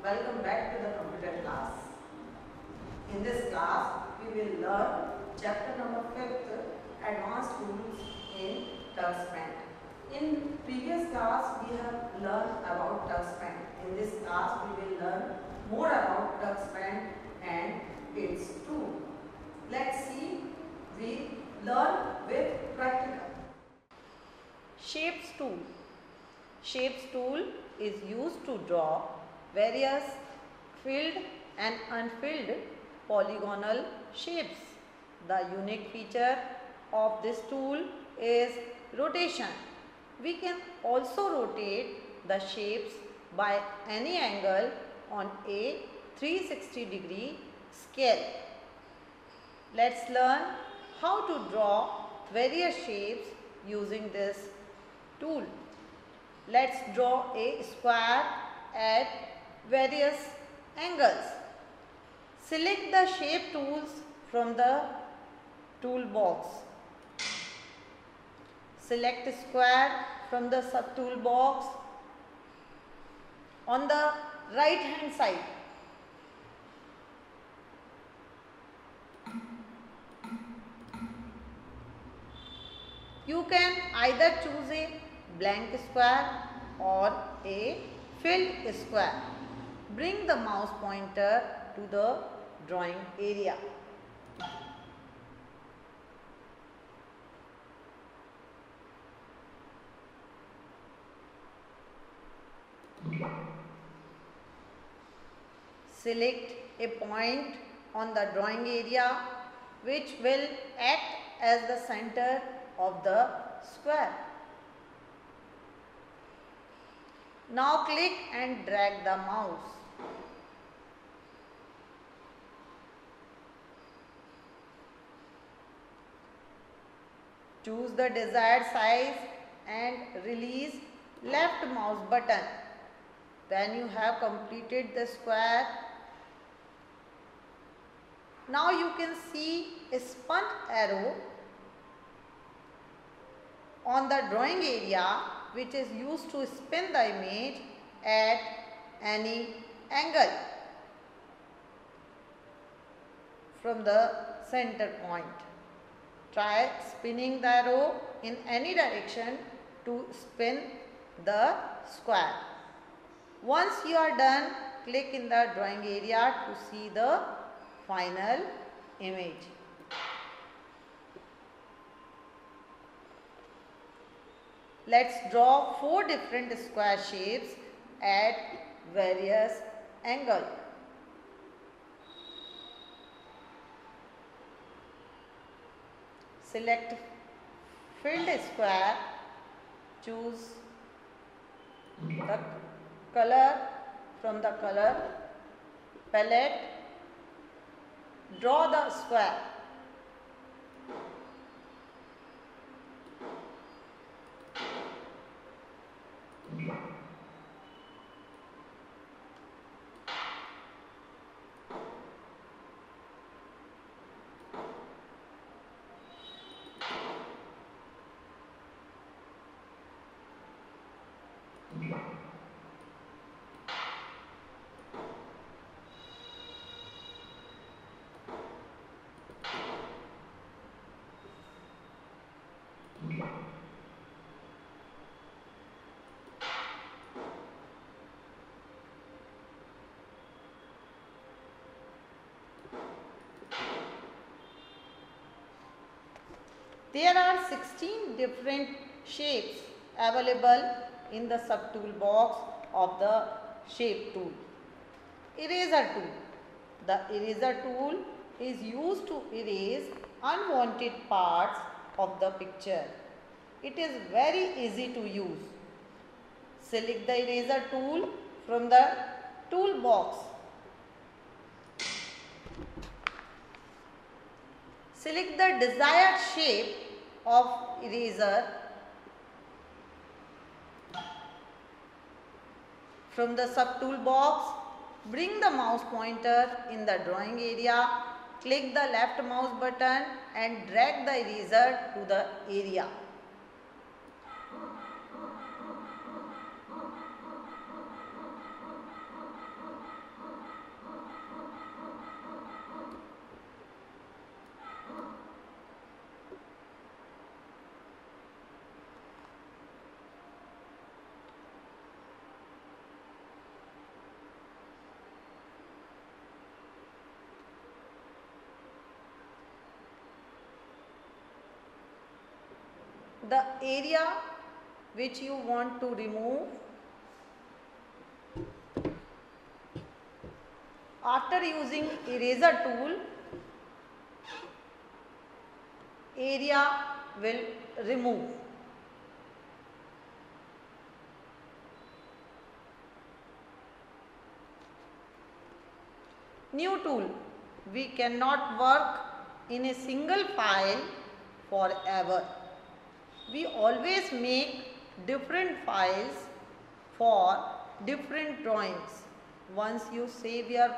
Welcome back to the computer class. In this class, we will learn chapter number 5th, Advanced Tools in TuxPaint. In previous class, we have learned about TuxPaint. In this class, we will learn more about TuxPaint and its tool. Let's see, we learn with practical. Shapes tool. Shapes tool is used to draw various filled and unfilled polygonal shapes. The unique feature of this tool is rotation. We can also rotate the shapes by any angle on a 360-degree scale. Let's learn how to draw various shapes using this tool. Let's draw a square at various angles. Select the shape tools from the toolbox. Select square from the subtool box on the right hand side. You can either choose a blank square or a filled square. Bring the mouse pointer to the drawing area. Select a point on the drawing area which will act as the center of the square. Now click and drag the mouse. Choose the desired size and release left mouse button. When you have completed the square, now you can see a spun arrow on the drawing area which is used to spin the image at any angle from the center point. Try spinning the arrow in any direction to spin the square. Once you are done, click in the drawing area to see the final image. Let's draw 4 different square shapes at various angles. Select filled square, choose the color from the color palette, draw the square. There are 16 different shapes available in the subtool box of the shape tool. Eraser tool. The eraser tool is used to erase unwanted parts of the picture. It is very easy to use. Select the eraser tool from the toolbox. Select the desired shape of eraser from the subtool box. Bring the mouse pointer in the drawing area, click the left mouse button and drag the eraser to the area. the area which you want to remove. After using eraser tool, area will remove. New tool. We cannot work in a single file forever. We always make different files for different drawings. Once you save your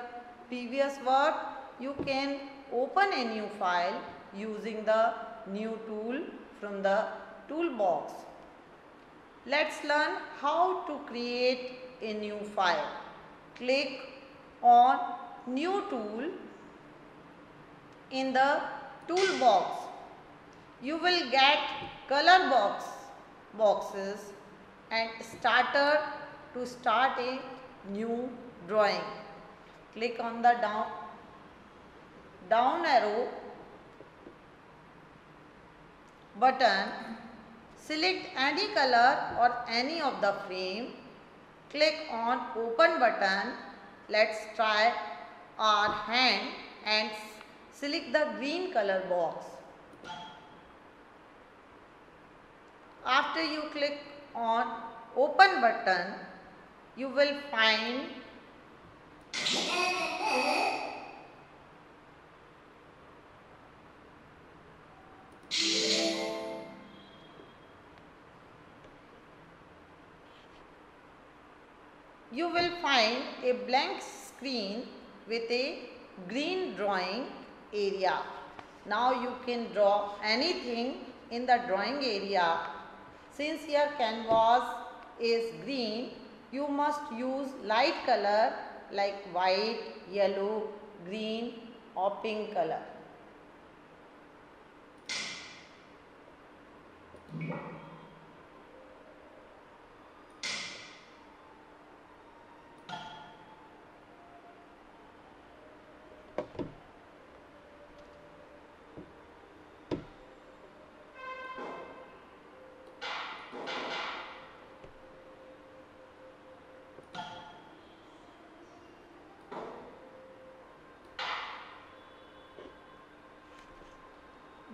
previous work, you can open a new file using the new tool from the toolbox. Let's learn how to create a new file. Click on New Tool in the toolbox. You will get color boxes and starter to start a new drawing. Click on the down arrow button. Select any color or any of the frame. Click on open button. Let's try our hand and select the green color box. After you click on open button, you will find a blank screen with a green drawing area. Now you can draw anything in the drawing area. Since your canvas is green, you must use light color like white, yellow, green or pink color.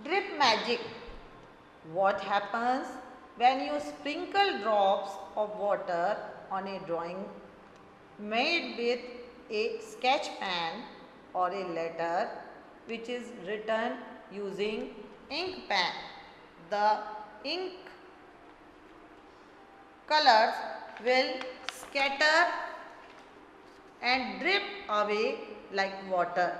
Drip magic. What happens when you sprinkle drops of water on a drawing made with a sketch pen or a letter which is written using ink pen? The ink colors will scatter and drip away like water.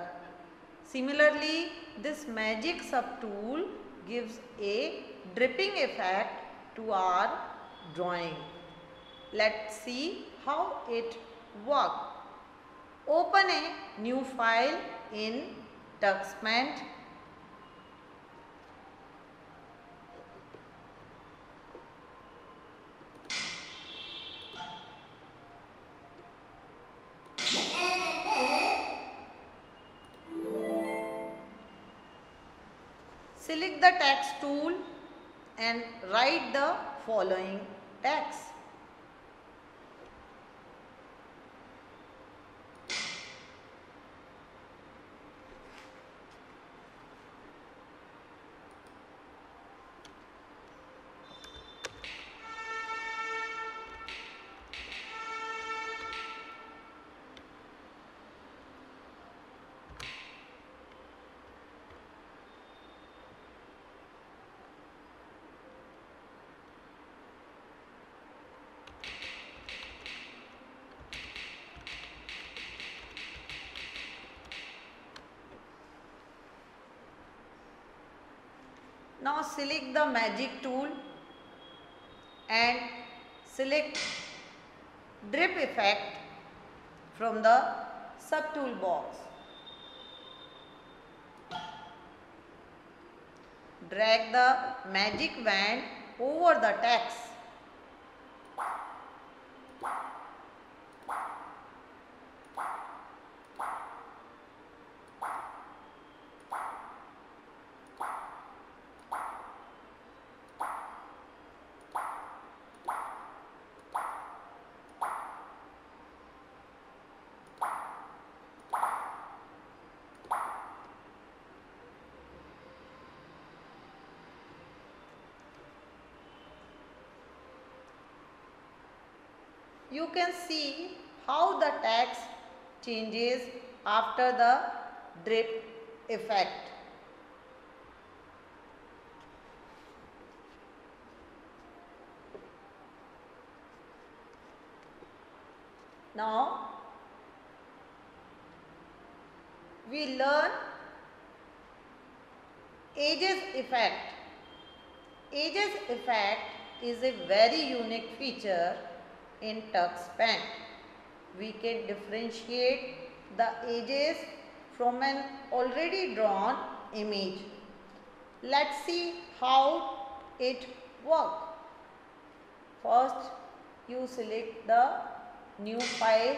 Similarly, this magic subtool gives a dripping effect to our drawing. Let's see how it works. Open a new file in TuxPaint. Select the text tool and write the following text. Now select the magic tool and select drip effect from the subtool box. Drag the magic wand over the text. you can see how the text changes after the drip effect. Now we learn edges effect. Edges effect is a very unique feature in tux pen. We can differentiate the edges from an already drawn image. Let's see how it works. First, you select the new file.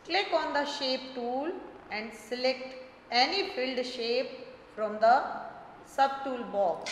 Click on the shape tool and select any filled shape from the subtool box.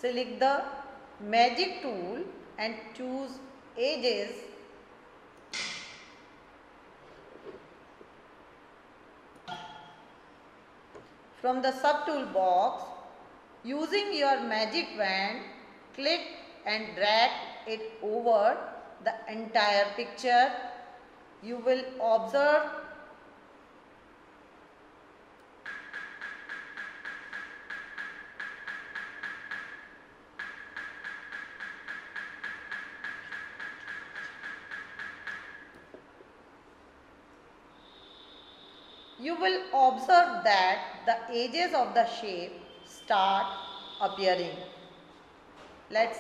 Select the magic tool and choose edges. From the subtool box, using your magic wand, click and drag it over the entire picture. You will observe that the edges of the shape start appearing. Let's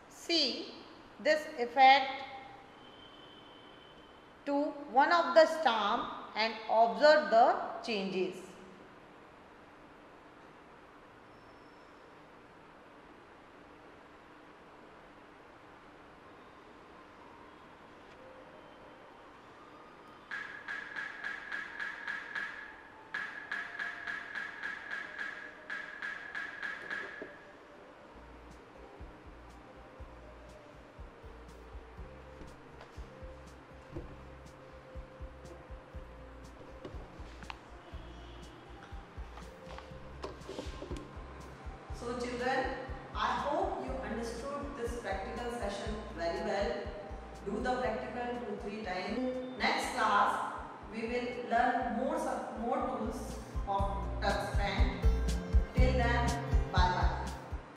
see this effect to one of the stamp and observe the changes. So children, I hope you understood this practical session very well. Do the practical 2-3 times. Next class, we will learn more tools of tux pen.